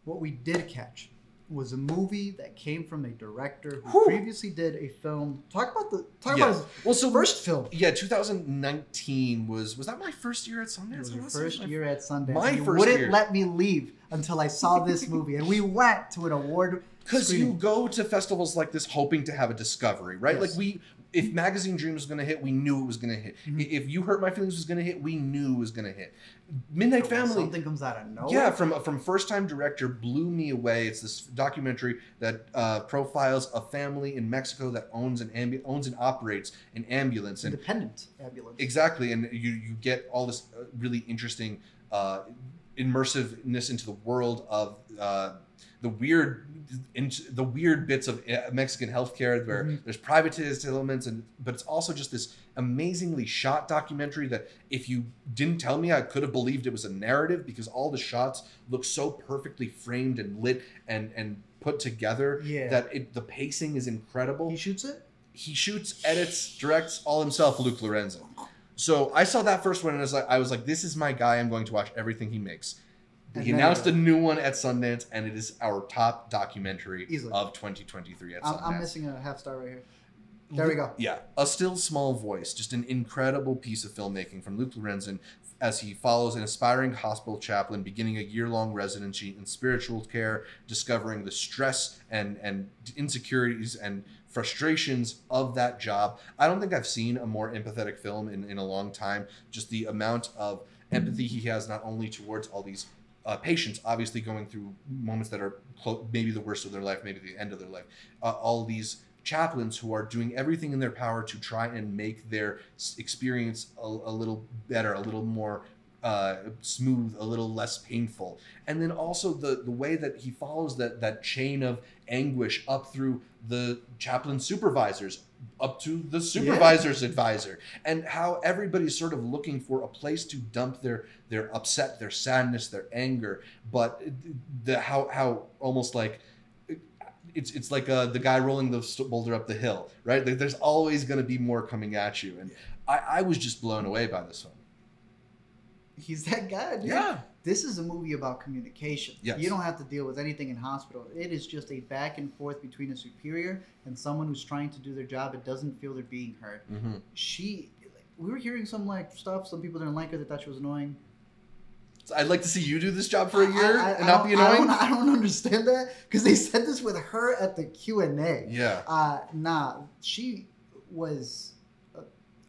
what we did catch was a movie that came from a director who previously did a film. Talk about his first film. Yeah, 2019 was that my first year at Sundance? It was your first year at Sundance. My you first wouldn't year. let me leave until I saw this movie, and we went to an award. Because you go to festivals like this hoping to have a discovery, right? Yes. Like if Magazine Dream was going to hit, we knew it was going to hit. Mm-hmm. If You Hurt My Feelings was going to hit, we knew it was going to hit. Midnight Family. Something comes out of nowhere. Yeah, from first-time director, blew me away. It's this documentary that profiles a family in Mexico that owns and operates an ambulance. Independent ambulance. Exactly, and you get all this really interesting immersiveness into the world of the weird bits of Mexican healthcare where there's privatized elements, but it's also just this amazingly shot documentary that if you didn't tell me, I could have believed it was a narrative because all the shots look so perfectly framed and lit and put together that the pacing is incredible. He shoots it? He shoots, edits, directs all himself, Luke Lorenzen. So I saw that first one and I was like, this is my guy. I'm going to watch everything he makes. He announced a new one at Sundance, and it is our top documentary of 2023 at Sundance. I'm missing a half star right here. There we go. Yeah. A Still Small Voice, just an incredible piece of filmmaking from Luke Lorenzen as he follows an aspiring hospital chaplain beginning a year-long residency in spiritual care, discovering the stress and insecurities and frustrations of that job. I don't think I've seen a more empathetic film in a long time. Just the amount of empathy he has not only towards all these patients obviously going through moments that are maybe the worst of their life, maybe the end of their life. All these chaplains who are doing everything in their power to try and make their experience a little better, a little more smooth, a little less painful. And then also the way that he follows that chain of anguish up through the chaplain supervisors, up to the supervisor's advisor, and how everybody's sort of looking for a place to dump their upset, their sadness, their anger, but how almost like it's like the guy rolling the boulder up the hill, right? Like there's always going to be more coming at you, and I was just blown away by this film. He's that guy, dude. Yeah. This is a movie about communication. Yes. You don't have to deal with anything in hospital. It is just a back and forth between a superior and someone who's trying to do their job and doesn't feel they're being heard. Mm-hmm. We were hearing some stuff. Some people didn't like her. They thought she was annoying. So I'd like to see you do this job for a year and not be annoying. I don't understand that because they said this with her at the Q&A. Yeah. She was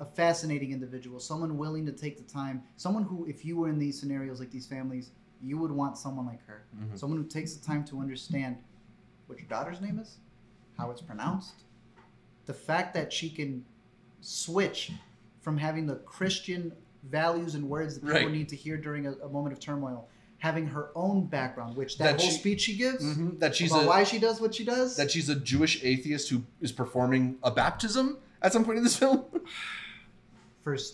a fascinating individual, someone willing to take the time, someone who, if you were in these scenarios like these families, you would want someone like her. Mm-hmm. Someone who takes the time to understand what your daughter's name is, how it's pronounced, the fact that she can switch from having the Christian values and words that people need to hear during a moment of turmoil, having her own background, which that whole speech she gives, that she's about why she does what she does, that she's a Jewish atheist who is performing a baptism at some point in this film.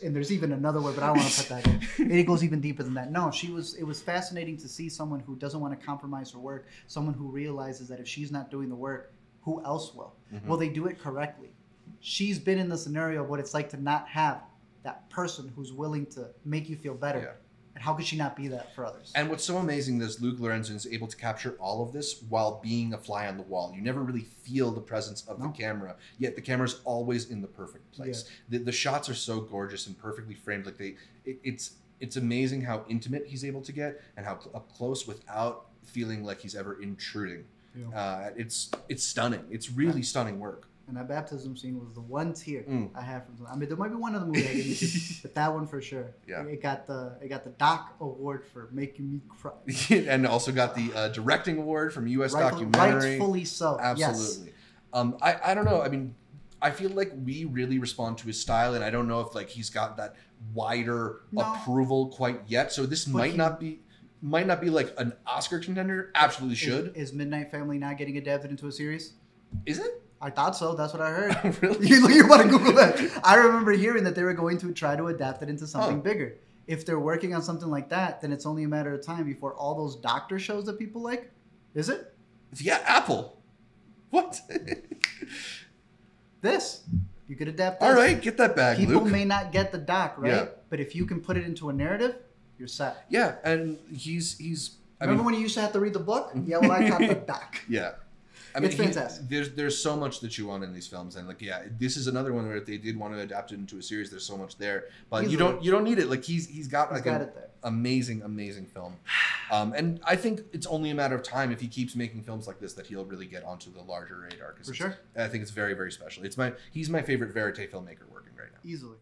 And there's even another word, but I don't want to put that in. It goes even deeper than that. No, it was fascinating to see someone who doesn't want to compromise her work, someone who realizes that if she's not doing the work, who else will? Mm-hmm. Will they do it correctly? She's been in the scenario of what it's like to not have that person who's willing to make you feel better. Yeah. And how could she not be that for others? And what's so amazing is Luke Lorenzen is able to capture all of this while being a fly on the wall. You never really feel the presence of the camera, yet the camera's always in the perfect place. Yeah. The shots are so gorgeous and perfectly framed. Like it's amazing how intimate he's able to get and how up close without feeling like he's ever intruding. Yeah. It's stunning. It's really stunning work. And that baptism scene was the one tear I had from. I mean, there might be one other movie I didn't see, but that one for sure. Yeah. It got the Doc Award for making me cry. And also got the directing award from U.S. Documentary. Rightfully so. Absolutely. Yes. I don't know. I mean, I feel like we really respond to his style, and I don't know if like he's got that wider approval quite yet. So this might not be like an Oscar contender. Absolutely should. Is Midnight Family not getting adapted into a series? Is it? I thought so. That's what I heard. Really? You want to Google that? I remember hearing that they were going to try to adapt it into something bigger. If they're working on something like that, then it's only a matter of time before all those doctor shows that people like. Is it? Yeah, Apple. What? You could adapt this. All right, get that back, People Luke. may not get the doc, right? Yeah. But if you can put it into a narrative, you're set. Yeah, and he's Remember when you used to have to read the book? Yeah, well, I got the back. Yeah. I mean, It's fantastic. There's so much to chew on in these films, and like, yeah, this is another one where if they did want to adapt it into a series, there's so much there, but you don't need it. Like he's got like an amazing film, and I think it's only a matter of time if he keeps making films like this that he'll really get onto the larger radar. For sure, I think it's very, very special. He's my favorite verite filmmaker working right now. Easily.